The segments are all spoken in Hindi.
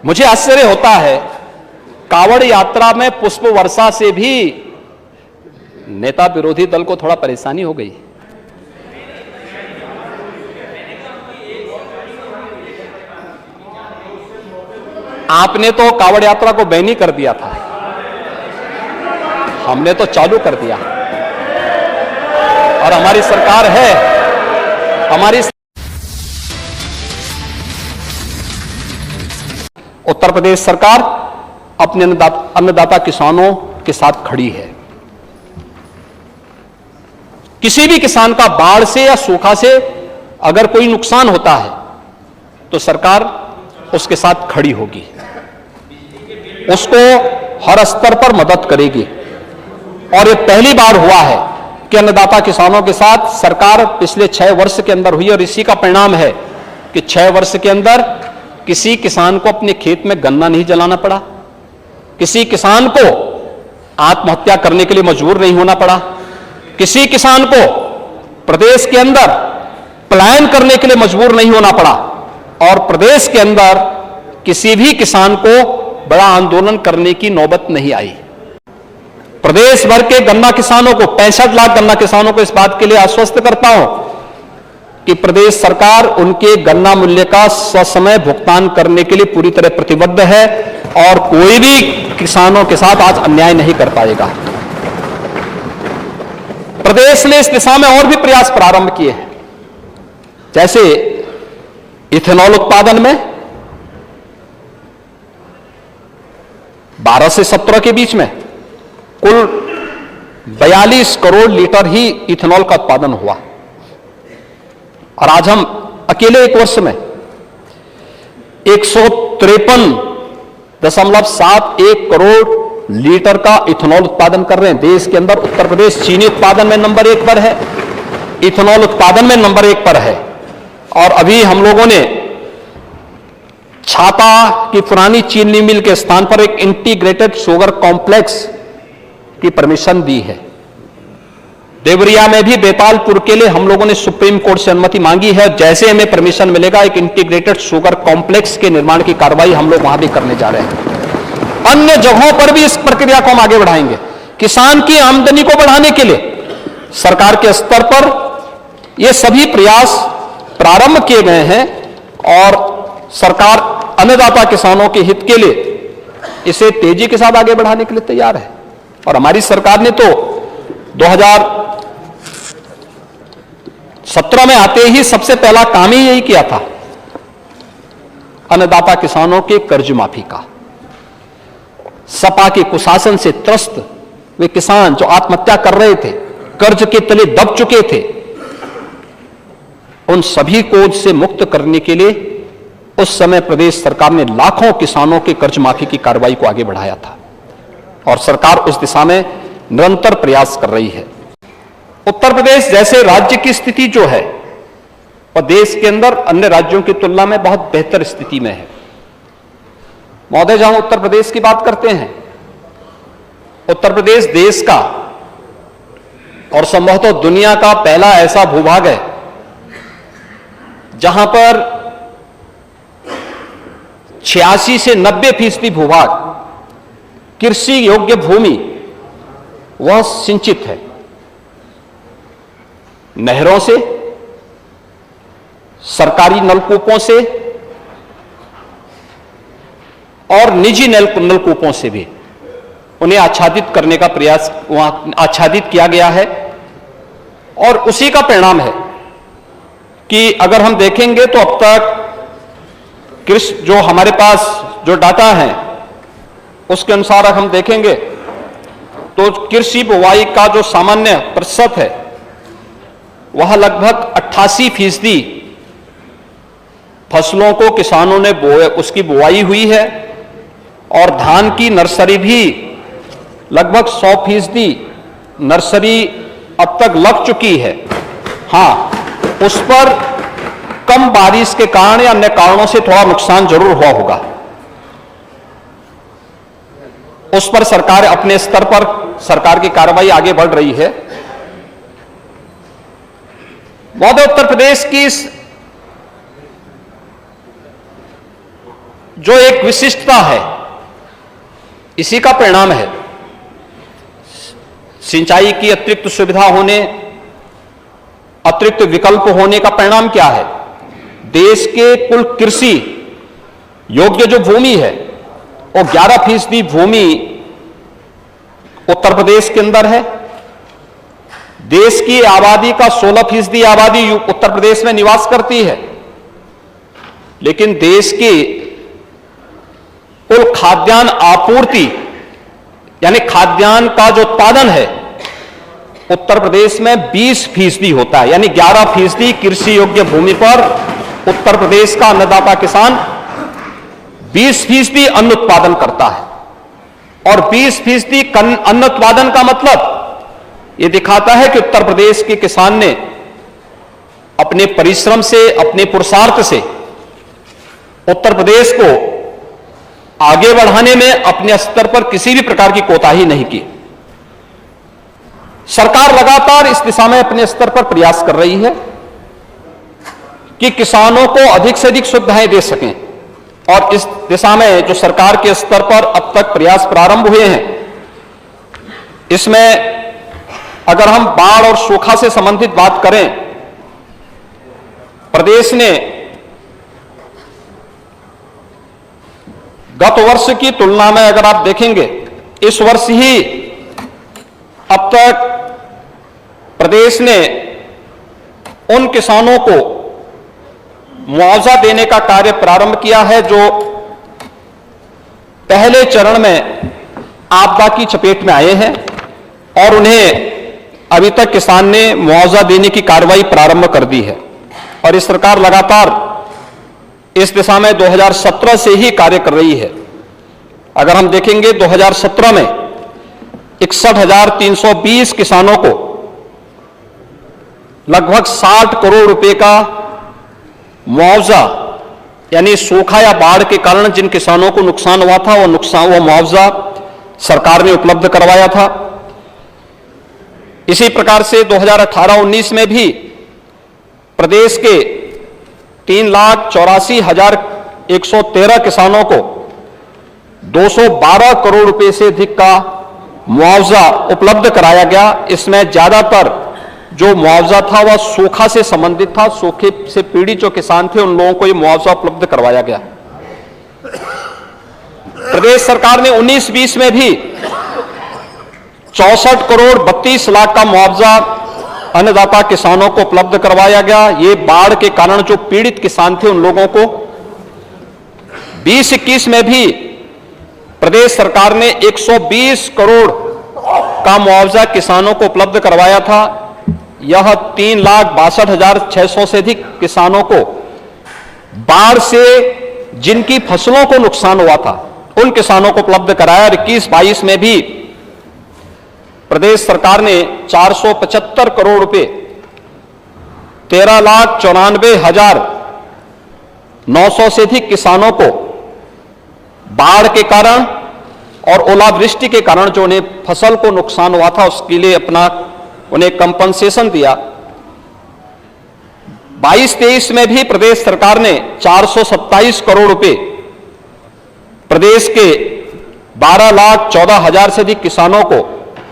मुझे आश्चर्य होता है, कावड़ यात्रा में पुष्प वर्षा से भी नेता विरोधी दल को थोड़ा परेशानी हो गई। आपने तो कावड़ यात्रा को बैन ही कर दिया था, हमने तो चालू कर दिया। और हमारी सरकार है, हमारी उत्तर प्रदेश सरकार अपने अन्नदाता किसानों के साथ खड़ी है। किसी भी किसान का बाढ़ से या सूखा से अगर कोई नुकसान होता है तो सरकार उसके साथ खड़ी होगी, उसको हर स्तर पर मदद करेगी। और ये पहली बार हुआ है कि अन्नदाता किसानों के साथ सरकार पिछले 6 वर्ष के अंदर हुई, और इसी का परिणाम है कि 6 वर्ष के अंदर किसी किसान को अपने खेत में गन्ना नहीं जलाना पड़ा, किसी किसान को आत्महत्या करने के लिए मजबूर नहीं होना पड़ा, किसी किसान को प्रदेश के अंदर पलायन करने के लिए मजबूर नहीं होना पड़ा, और प्रदेश के अंदर किसी भी किसान को बड़ा आंदोलन करने की नौबत नहीं आई। प्रदेश भर के गन्ना किसानों को, 65 लाख गन्ना किसानों को इस बात के लिए आश्वस्त करता हूं कि प्रदेश सरकार उनके गन्ना मूल्य का ससमय भुगतान करने के लिए पूरी तरह प्रतिबद्ध है, और कोई भी किसानों के साथ आज अन्याय नहीं कर पाएगा। प्रदेश ने इस दिशा में और भी प्रयास प्रारंभ किए हैं, जैसे इथेनॉल उत्पादन में 12 से 17 के बीच में कुल 42 करोड़ लीटर ही इथेनॉल का उत्पादन हुआ, और आज हम अकेले एक वर्ष में 153.71 करोड़ लीटर का इथेनॉल उत्पादन कर रहे हैं। देश के अंदर उत्तर प्रदेश चीनी उत्पादन में नंबर 1 पर है, इथेनॉल उत्पादन में नंबर 1 पर है। और अभी हम लोगों ने छाता की पुरानी चीनी मिल के स्थान पर एक इंटीग्रेटेड शुगर कॉम्प्लेक्स की परमिशन दी है। देवरिया में भी बेतालपुर के लिए हम लोगों ने सुप्रीम कोर्ट से अनुमति मांगी है। जैसे हमें परमिशन मिलेगा, एक इंटीग्रेटेड शुगर कॉम्प्लेक्स के निर्माण की कार्रवाई हम लोग वहां भी करने जा रहे हैं। अन्य जगहों पर भी इस प्रक्रिया को हम आगे बढ़ाएंगे। किसान की आमदनी को बढ़ाने के लिए सरकार के स्तर पर ये सभी प्रयास प्रारंभ किए गए हैं, और सरकार अन्नदाता किसानों के हित के लिए इसे तेजी के साथ आगे बढ़ाने के लिए तैयार है। और हमारी सरकार ने तो 2017 में आते ही सबसे पहला काम ही यही किया था, अन्नदाता किसानों के कर्ज माफी का। सपा के कुशासन से त्रस्त वे किसान जो आत्महत्या कर रहे थे, कर्ज के तले दब चुके थे, उन सभी को से मुक्त करने के लिए उस समय प्रदेश सरकार ने लाखों किसानों के कर्ज माफी की कार्रवाई को आगे बढ़ाया था, और सरकार उस दिशा में निरंतर प्रयास कर रही है। उत्तर प्रदेश जैसे राज्य की स्थिति जो है, वह देश के अंदर अन्य राज्यों की तुलना में बहुत बेहतर स्थिति में है। महोदय, जहां उत्तर प्रदेश की बात करते हैं, उत्तर प्रदेश देश का और संभवतः दुनिया का पहला ऐसा भूभाग है जहां पर 86 से 90% भूभाग कृषि योग्य भूमि वह सिंचित है। नहरों से, सरकारी नलकूपों से और निजी नलकूपों से भी उन्हें आच्छादित करने का प्रयास वहां आच्छादित किया गया है। और उसी का परिणाम है कि अगर हम देखेंगे तो अब तक कृषि जो हमारे पास जो डाटा है उसके अनुसार अगर हम देखेंगे तो कृषि बुवाई का जो सामान्य प्रतिशत है वह लगभग 88% फसलों को किसानों ने उसकी बुवाई हुई है, और धान की नर्सरी भी लगभग 100% नर्सरी अब तक लग चुकी है। हां, उस पर कम बारिश के कारण या अन्य कारणों से थोड़ा नुकसान जरूर हुआ होगा। उस पर सरकार अपने स्तर पर सरकार की कार्रवाई आगे बढ़ रही है। महोदय, उत्तर प्रदेश की जो एक विशिष्टता है, इसी का परिणाम है। सिंचाई की अतिरिक्त सुविधा होने, अतिरिक्त विकल्प होने का परिणाम क्या है? देश के कुल कृषि योग्य जो भूमि है वो 11% भूमि उत्तर प्रदेश के अंदर है। देश की आबादी का 16% आबादी उत्तर प्रदेश में निवास करती है, लेकिन देश की कुल खाद्यान्न आपूर्ति यानी खाद्यान्न का जो उत्पादन है उत्तर प्रदेश में 20% होता है। यानी 11% कृषि योग्य भूमि पर उत्तर प्रदेश का अन्नदाता किसान 20% अन्न उत्पादन करता है। और 20% अन्न उत्पादन का मतलब यह दिखाता है कि उत्तर प्रदेश के किसान ने अपने परिश्रम से, अपने पुरुषार्थ से उत्तर प्रदेश को आगे बढ़ाने में अपने स्तर पर किसी भी प्रकार की कोताही नहीं की। सरकार लगातार इस दिशा में अपने स्तर पर प्रयास कर रही है कि किसानों को अधिक से अधिक सुविधाएं दे सकें, और इस दिशा में जो सरकार के स्तर पर अब तक प्रयास प्रारंभ हुए हैं, इसमें अगर हम बाढ़ और सूखा से संबंधित बात करें, प्रदेश ने गत वर्ष की तुलना में अगर आप देखेंगे, इस वर्ष ही अब तक प्रदेश ने उन किसानों को मुआवजा देने का कार्य प्रारंभ किया है जो पहले चरण में आपदा की चपेट में आए हैं, और उन्हें अभी तक किसान ने मुआवजा देने की कार्रवाई प्रारंभ कर दी है। और इस सरकार लगातार इस दिशा में 2017 से ही कार्य कर रही है। अगर हम देखेंगे 2017 में 61,320 किसानों को लगभग 60 करोड़ रुपए का मुआवजा, यानी सूखा या बाढ़ के कारण जिन किसानों को नुकसान हुआ था वो मुआवजा सरकार ने उपलब्ध करवाया था। इसी प्रकार से 2018-19 में भी प्रदेश के 3,84,113 किसानों को 212 करोड़ रुपए से अधिक का मुआवजा उपलब्ध कराया गया। इसमें ज्यादातर जो मुआवजा था वह सूखा से संबंधित था। सूखे से पीड़ित जो किसान थे उन लोगों को यह मुआवजा उपलब्ध करवाया गया। प्रदेश सरकार ने 19-20 में भी 64 करोड़ 32 लाख का मुआवजा अन्नदाता किसानों को उपलब्ध करवाया गया। ये बाढ़ के कारण जो पीड़ित किसान थे उन लोगों को। 20-21 में भी प्रदेश सरकार ने 120 करोड़ का मुआवजा किसानों को उपलब्ध करवाया था। यह 3,62,600 से अधिक किसानों को बाढ़ से जिनकी फसलों को नुकसान हुआ था उन किसानों को उपलब्ध कराया। 21-22 में भी प्रदेश सरकार ने 475 करोड़ रुपए 13,94,900 से अधिक किसानों को बाढ़ के कारण और ओलावृष्टि के कारण जो उन्हें फसल को नुकसान हुआ था उसके लिए उन्हें कंपनसेशन दिया। 22-23 में भी प्रदेश सरकार ने 427 करोड़ रुपए प्रदेश के 12,14,000 से अधिक किसानों को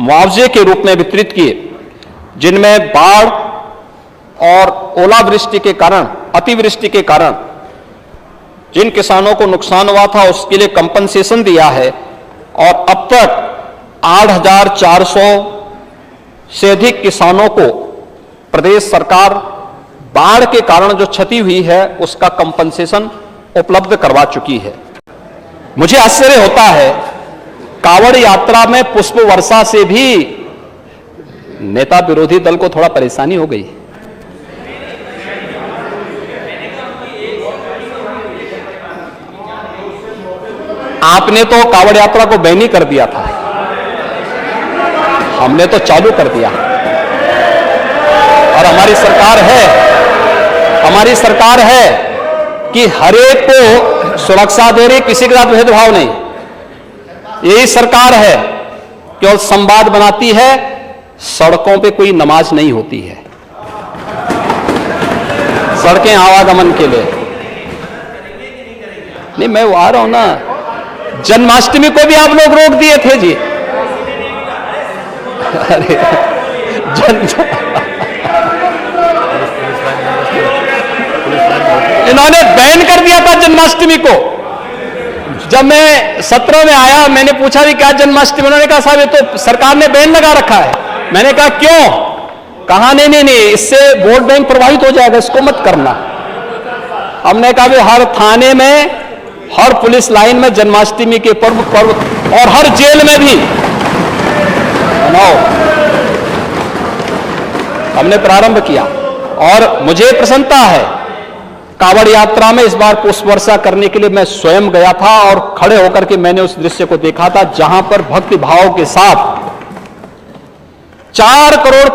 मुआवजे के रूप में वितरित किए, जिनमें बाढ़ और ओलावृष्टि के कारण, अतिवृष्टि के कारण जिन किसानों को नुकसान हुआ था उसके लिए कंपनसेशन दिया है। और अब तक 8,400 से अधिक किसानों को प्रदेश सरकार बाढ़ के कारण जो क्षति हुई है उसका कंपनसेशन उपलब्ध करवा चुकी है। मुझे आश्चर्य होता है, कांवड़ यात्रा में पुष्प वर्षा से भी नेता विरोधी दल को थोड़ा परेशानी हो गई। आपने तो कांवड़ यात्रा को बैन ही कर दिया था, हमने तो चालू कर दिया। और हमारी सरकार है कि हरेक को सुरक्षा दे रही, किसी के साथ भेदभाव नहीं। यही सरकार है केवल संवाद बनाती है, सड़कों पे कोई नमाज नहीं होती है। सड़कें आवागमन के लिए, नहीं, मैं आ रहा हूं ना, जन्माष्टमी को भी आप लोग रोक दिए थे जी। अरे इन्होंने बैन कर दिया था जन्माष्टमी को। जब मैं 17 में आया, मैंने पूछा भी क्या जन्माष्टमी, उन्होंने कहा साहब ये तो सरकार ने बैन लगा रखा है। मैंने कहा क्यों? कहा नहीं नहीं नहीं, इससे वोट बैंक प्रभावित हो जाएगा, इसको मत करना। हमने कहा भी हर थाने में, हर पुलिस लाइन में जन्माष्टमी के पर्व और हर जेल में भी मनाओ। हमने प्रारंभ किया और मुझे प्रसन्नता है, कांवड़ यात्रा में इस बार पुष्प वर्षा करने के लिए मैं स्वयं गया था और खड़े होकर के मैंने उस दृश्य को देखा था जहां पर भक्ति भाव के साथ 4 करोड़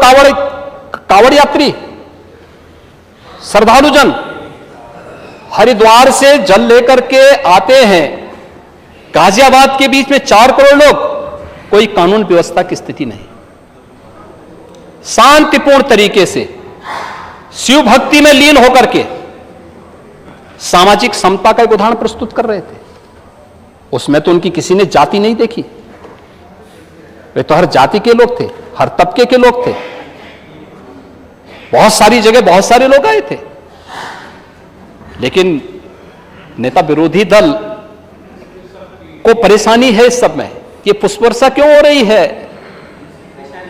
कांवड़ यात्री श्रद्धालुजन हरिद्वार से जल लेकर के आते हैं। गाजियाबाद के बीच में 4 करोड़ लोग, कोई कानून व्यवस्था की स्थिति नहीं, शांतिपूर्ण तरीके से शिव भक्ति में लीन होकर के सामाजिक समता का एक उदाहरण प्रस्तुत कर रहे थे। उसमें तो उनकी किसी ने जाति नहीं देखी, वे तो हर जाति के लोग थे, हर तबके के लोग थे। बहुत सारी जगह बहुत सारे लोग आए थे, लेकिन नेता विरोधी दल को परेशानी है इस सब में। ये पुष्प वर्षा क्यों हो रही है?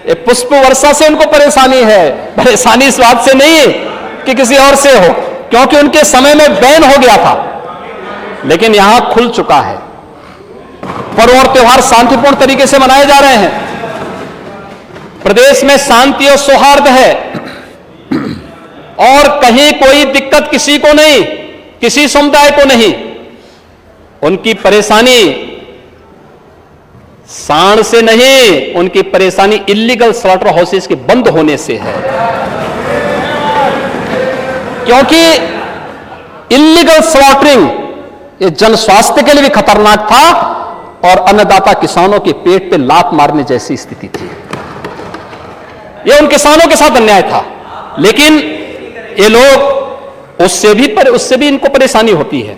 ये पुष्प वर्षा से उनको परेशानी है। परेशानी इस बात से नहीं कि किसी और से हो, क्योंकि उनके समय में बैन हो गया था, लेकिन यहां खुल चुका है। पर्व और त्योहार शांतिपूर्ण तरीके से मनाए जा रहे हैं। प्रदेश में शांति और सौहार्द है और कहीं कोई दिक्कत किसी को नहीं, किसी समुदाय को नहीं। उनकी परेशानी सांड से नहीं, उनकी परेशानी इल्लीगल स्लॉटर हाउसेस के बंद होने से है, क्योंकि इल्लीगल स्लॉटरिंग ये जन स्वास्थ्य के लिए भी खतरनाक था और अन्नदाता किसानों के पेट पे लात मारने जैसी स्थिति थी। ये उन किसानों के साथ अन्याय था, लेकिन ये लोग उससे भी इनको परेशानी होती है।